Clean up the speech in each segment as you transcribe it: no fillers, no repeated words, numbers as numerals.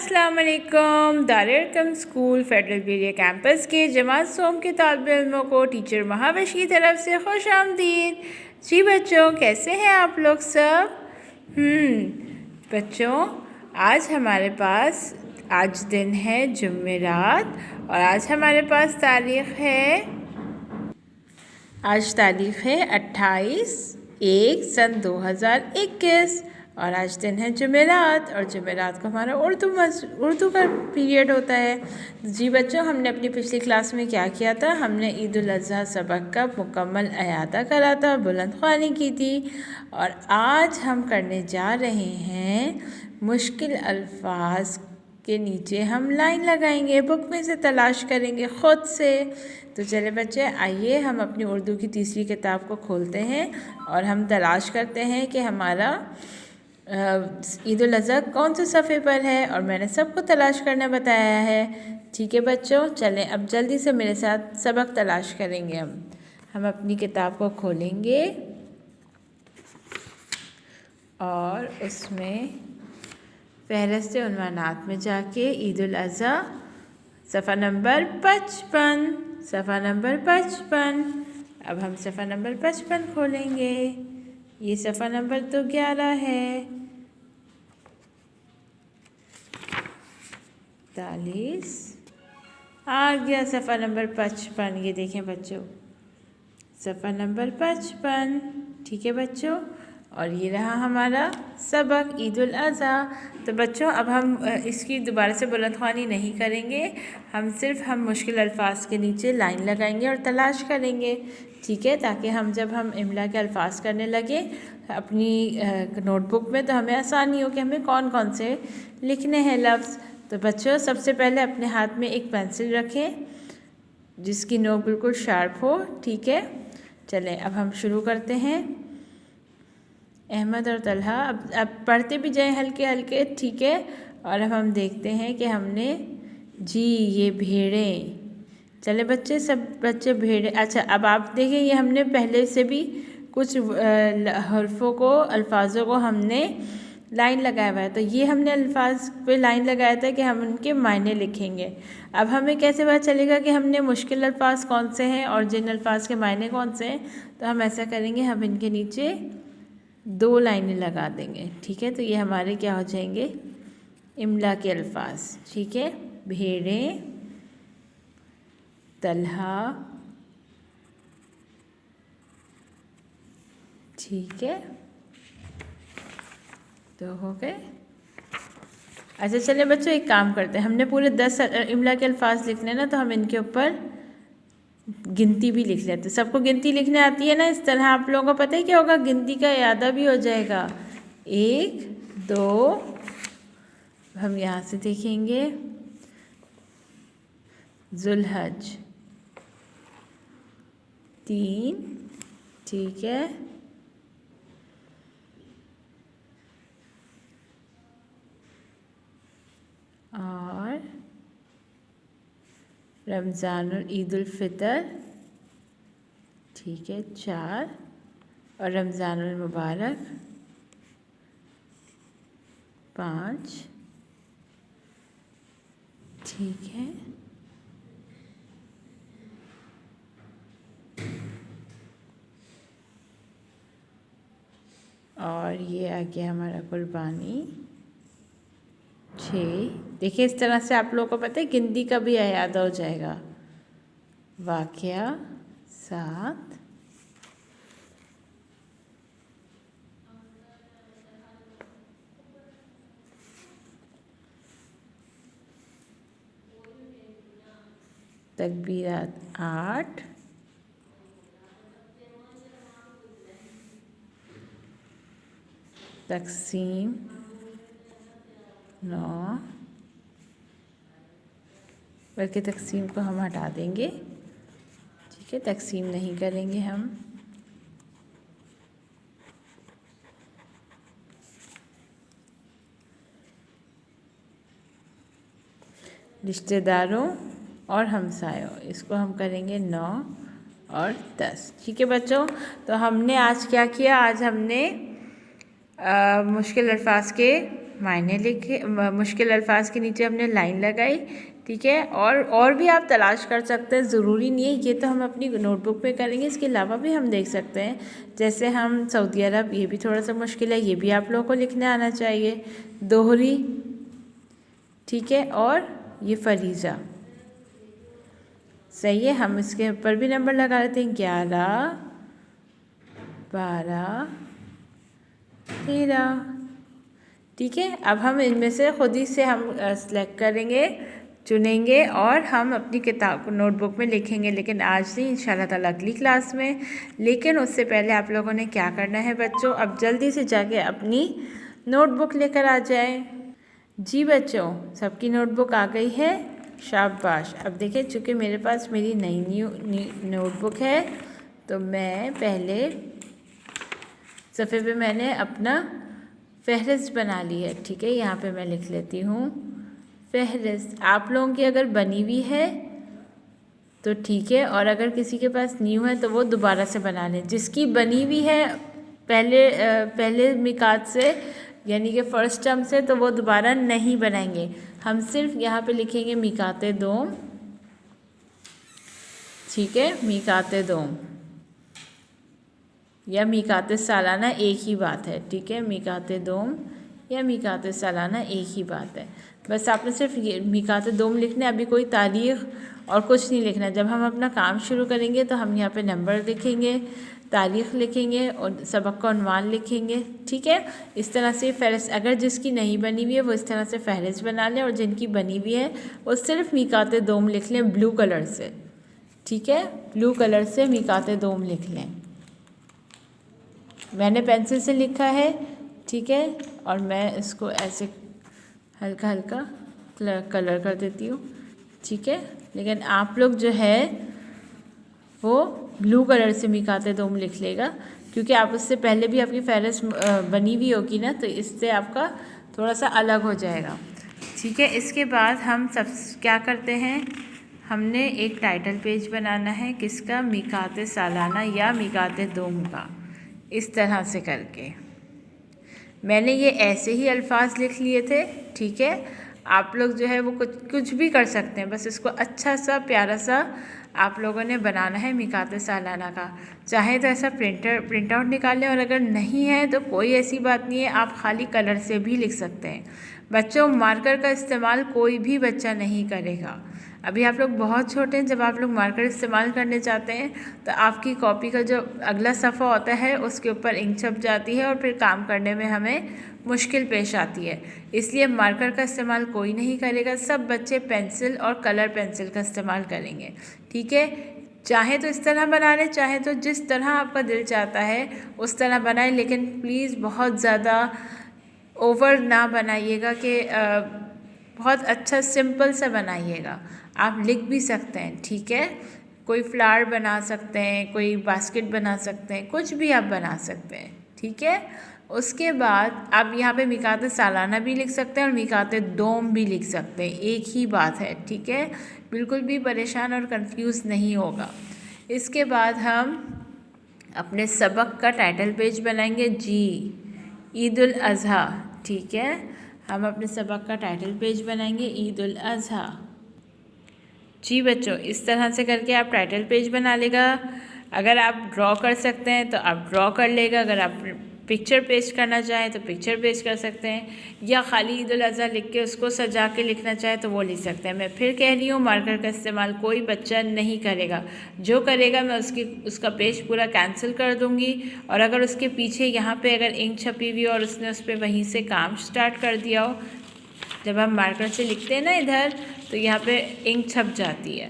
अस्सलाम वालेकुम। Darul school federal बेरिया campus के जमात सोम के तालिबे इल्मों को टीचर महावश की तरफ से खुश आमदीद। जी बच्चों, कैसे हैं आप लोग सब? बच्चों, आज हमारे पास आज दिन है जुमेरात और आज हमारे पास तारीख़ है 28/1/2021 और आज दिन है जुमेरात और जुमेरात को हमारा उर्दू का पीरियड होता है। जी बच्चों, हमने अपनी पिछली क्लास में क्या किया था? हमने ईद उल अज़हा सबक का मुकम्मल अहाता करा था, बुलंद ख्वानी की थी और आज हम करने जा रहे हैं मुश्किल अल्फाज के नीचे हम लाइन लगाएंगे, बुक में से तलाश करेंगे ख़ुद से। तो चले बच्चे, आइए हम अपनी उर्दू की तीसरी किताब को खोलते हैं और हम तलाश करते हैं कि हमारा ईद उल अज़हा कौन से सफ़े पर है और मैंने सबको तलाश करना बताया है। ठीक है बच्चों, चलें अब जल्दी से मेरे साथ सबक तलाश करेंगे। हम अपनी किताब को खोलेंगे और उसमें फहरिस्त उन्वानात में जाके ईद उल अज़हा सफ़ा नंबर 55 अब हम सफ़ा नंबर 55 खोलेंगे। ये सफ़ा नंबर तो 11 है। 40 आ गया सफ़ा नंबर 55। ये देखें बच्चों, सफ़ा नंबर 55। ठीक है बच्चों, और ये रहा हमारा सबक ईद उल अज़हा। तो बच्चों, अब हम इसकी दोबारा से बुलंद ख्वानी नहीं करेंगे, हम मुश्किल अल्फाज के नीचे लाइन लगाएंगे और तलाश करेंगे। ठीक है, ताकि हम जब हम इमला के अल्फाज करने लगे अपनी नोटबुक में तो हमें आसानी हो कि हमें कौन कौन से लिखने हैं लफ्ज़। तो बच्चों, सबसे पहले अपने हाथ में एक पेंसिल रखें जिसकी नोक बिल्कुल शार्प हो। ठीक है, चलें अब हम शुरू करते हैं। अहमद और तलहा, अब पढ़ते भी जाएं हल्के हल्के। ठीक है, और अब हम देखते हैं कि हमने जी ये भेड़ें। चले बच्चे, सब बच्चे भेड़ें। अच्छा, अब आप देखें, ये हमने पहले से भी कुछ हर्फ़ों को अल्फाजों को हमने लाइन लगाया हुआ है। तो ये हमने अल्फाज पे लाइन लगाया था कि हम उनके मायने लिखेंगे। अब हमें कैसे पता चलेगा कि हमने मुश्किल अल्फाज कौन से हैं और जिन अल्फाज के मायने कौन से हैं? तो हम ऐसा करेंगे, हम इनके नीचे 2 लाइनें लगा देंगे। ठीक है, तो ये हमारे क्या हो जाएंगे? इमला के अल्फाज। ठीक है, भेड़ें, तलहा। ठीक है, तो हो गए। अच्छा चलिए बच्चों, एक काम करते हैं, हमने पूरे 10 इमला के अल्फाज लिखने ना, तो हम इनके ऊपर गिनती भी लिख लेते हैं। सबको गिनती लिखने आती है ना? इस तरह आप लोगों को पता है क्या होगा? गिनती का यादा भी हो जाएगा। 1 2, हम यहाँ से देखेंगे जुल्हज 3। ठीक है, और रमज़ानुल ईद उल फ़ितर। ठीक है, 4, और रमज़ानुल मुबारक 5। ठीक है, और ये आ गया हमारा कुर्बानी 6। देखिए, इस तरह से आप लोगों को पता है गिनती का भी याद हो जाएगा। वाक़या 7। तकबीरात 8। तकसीम 9, बल्कि तकसीम को हम हटा देंगे। ठीक है, तकसीम नहीं करेंगे हम। रिश्तेदारों और हमसायों, इसको हम करेंगे 9 और 10। ठीक है बच्चों, तो हमने आज क्या किया? आज हमने मुश्किल अल्फाज के मायने लिखे, मुश्किल अल्फाज के नीचे हमने लाइन लगाई, ठीक है। और भी आप तलाश कर सकते हैं, ज़रूरी नहीं है ये तो हम अपनी नोटबुक पे करेंगे, इसके अलावा भी हम देख सकते हैं। जैसे हम सऊदी अरब, ये भी थोड़ा सा मुश्किल है, ये भी आप लोगों को लिखने आना चाहिए। दोहरी, ठीक है, और ये फरीज़ा, सही है। हम इसके ऊपर भी नंबर लगा लेते हैं, 11, 12, 13, ठीक है। अब हम इनमें से खुद ही से हम सेलेक्ट करेंगे, चुनेंगे और हम अपनी किताब नोटबुक में लिखेंगे, लेकिन आज नहीं, इंशाल्लाह ताला अगली क्लास में। लेकिन उससे पहले आप लोगों ने क्या करना है बच्चों, अब जल्दी से जाके अपनी नोटबुक लेकर आ जाए। जी बच्चों, सबकी नोटबुक आ गई है, शाबाश। अब देखिए, चूँकि मेरे पास मेरी नई नोटबुक है, तो मैं पहले सफ़े पे मैंने अपना फ़हरिस्त बना ली है, ठीक है। यहाँ पे मैं लिख लेती हूँ फ़हरिस्त। आप लोगों की अगर बनी हुई है तो ठीक है, और अगर किसी के पास न्यू है तो वो दोबारा से बना लें। जिसकी बनी हुई है पहले मिकात से, यानी कि फ़र्स्ट टर्म से, तो वो दोबारा नहीं बनाएंगे। हम सिर्फ यहाँ पे लिखेंगे मिकाते दोम, ठीक है, मिकाते दोम या मिकाते सालाना एक ही बात है, ठीक है। मिकाते दोम या मिकाते सालाना एक ही बात है। बस आपने सिर्फ ये मिकाते दोम लिखना है, अभी कोई तारीख़ और कुछ नहीं लिखना। जब हम अपना काम शुरू करेंगे तो हम यहाँ पे नंबर लिखेंगे, तारीख़ लिखेंगे और सबक का उन्वान लिखेंगे, ठीक है। इस तरह से फ़हरिस्त, अगर जिसकी नहीं बनी हुई है वो इस तरह से फ़हरिस्त बना लें, और जिनकी बनी हुई है वो सिर्फ मिकाते दोम लिख लें ब्लू कलर से, ठीक है। ब्लू कलर से मिकाते दोम लिख लें। मैंने पेंसिल से लिखा है, ठीक है, और मैं इसको ऐसे हल्का हल्का कलर कर देती हूँ, ठीक है। लेकिन आप लोग जो है वो ब्लू कलर से मिकाते दोम लिख लेगा, क्योंकि आप उससे पहले भी आपकी फ़हरिस्त बनी हुई होगी ना, तो इससे आपका थोड़ा सा अलग हो जाएगा, ठीक है। इसके बाद हम सब क्या करते हैं, हमने एक टाइटल पेज बनाना है, किसका, मिकाते सालाना या मिकाते दोम का। इस तरह से करके मैंने ये ऐसे ही अल्फाज लिख लिए थे, ठीक है। आप लोग जो है वो कुछ भी कर सकते हैं, बस इसको अच्छा सा प्यारा सा आप लोगों ने बनाना है मिकाते सालाना का। चाहे तो ऐसा प्रिंट आउट निकालें, और अगर नहीं है तो कोई ऐसी बात नहीं है, आप खाली कलर से भी लिख सकते हैं। बच्चों, मार्कर का इस्तेमाल कोई भी बच्चा नहीं करेगा। अभी आप लोग बहुत छोटे हैं, जब आप लोग मार्कर इस्तेमाल करने जाते हैं तो आपकी कॉपी का जो अगला सफ़ा होता है उसके ऊपर इंक छप जाती है, और फिर काम करने में हमें मुश्किल पेश आती है। इसलिए मार्कर का इस्तेमाल कोई नहीं करेगा, सब बच्चे पेंसिल और कलर पेंसिल का इस्तेमाल करेंगे, ठीक है। चाहे तो इस तरह बना लें, चाहे तो जिस तरह आपका दिल चाहता है उस तरह बनाएं, लेकिन प्लीज़ बहुत ज़्यादा ओवर ना बनाइएगा कि बहुत अच्छा सिंपल सा बनाइएगा। आप लिख भी सकते हैं, ठीक है। कोई फ्लावर बना सकते हैं, कोई बास्केट बना सकते हैं, कुछ भी आप बना सकते हैं, ठीक है। उसके बाद आप यहाँ पे मिकाते सालाना भी लिख सकते हैं और मिकाते दोम भी लिख सकते हैं, एक ही बात है, ठीक है। बिल्कुल भी परेशान और कंफ्यूज नहीं होगा। इसके बाद हम अपने सबक का टाइटल पेज बनाएंगे, जी ईद उल अज़हा, ठीक है। हम अपने सबक का टाइटल पेज बनाएंगे ईद उल अज़हा। जी बच्चों, इस तरह से करके आप टाइटल पेज बना लेगा। अगर आप ड्रॉ कर सकते हैं तो आप ड्रॉ कर लेगा, अगर आप पिक्चर पेस्ट करना चाहें तो पिक्चर पेस्ट कर सकते हैं, या खाली ईद उल अज़हा लिख के उसको सजा के लिखना चाहे तो वो लिख सकते हैं। मैं फिर कह रही हूँ, मार्कर का इस्तेमाल कोई बच्चा नहीं करेगा। जो करेगा मैं उसका पेज पूरा कैंसिल कर दूँगी, और अगर उसके पीछे यहाँ पे अगर इंक छपी हुई और उसने उस पर वहीं से काम स्टार्ट कर दिया हो, जब हम मार्कर से लिखते हैं ना इधर, तो यहाँ पे इंक छप जाती है,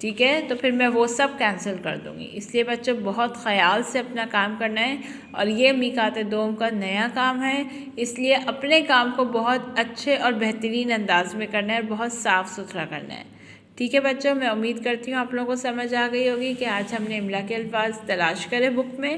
ठीक है, तो फिर मैं वो सब कैंसिल कर दूँगी। इसलिए बच्चों बहुत ख़याल से अपना काम करना है, और ये मिकाते दोम का नया काम है, इसलिए अपने काम को बहुत अच्छे और बेहतरीन अंदाज में करना है और बहुत साफ़ सुथरा करना है, ठीक है बच्चों। मैं उम्मीद करती हूँ आप लोगों को समझ आ गई होगी कि आज हमने इमला के अल्फाज तलाश करे बुक में,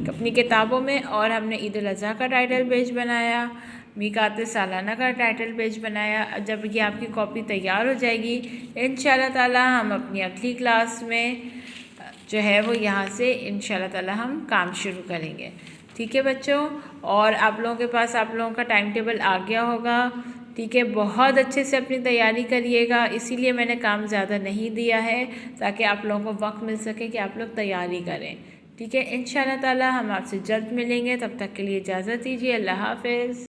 अपनी किताबों में, और हमने ईद उल अज़हा का टाइटल पेज बनाया, मिकाते सालाना का टाइटल पेज बनाया। जब ये आपकी कॉपी तैयार हो जाएगी इंशाल्लाह ताला, हम अपनी अगली क्लास में जो है वो यहाँ से इंशाल्लाह ताला हम काम शुरू करेंगे। ठीक है बच्चों, और आप लोगों के पास आप लोगों का टाइम टेबल आ गया होगा। ठीक है, बहुत अच्छे से अपनी तैयारी करिएगा, इसीलिए मैंने काम ज़्यादा नहीं दिया है ताकि आप लोगों को वक्त मिल सके कि आप लोग तैयारी करें। ठीक है, इंशाअल्लाह ताला हम आपसे जल्द मिलेंगे, तब तक के लिए इजाज़त दीजिए। अल्लाह हाफ़िज़।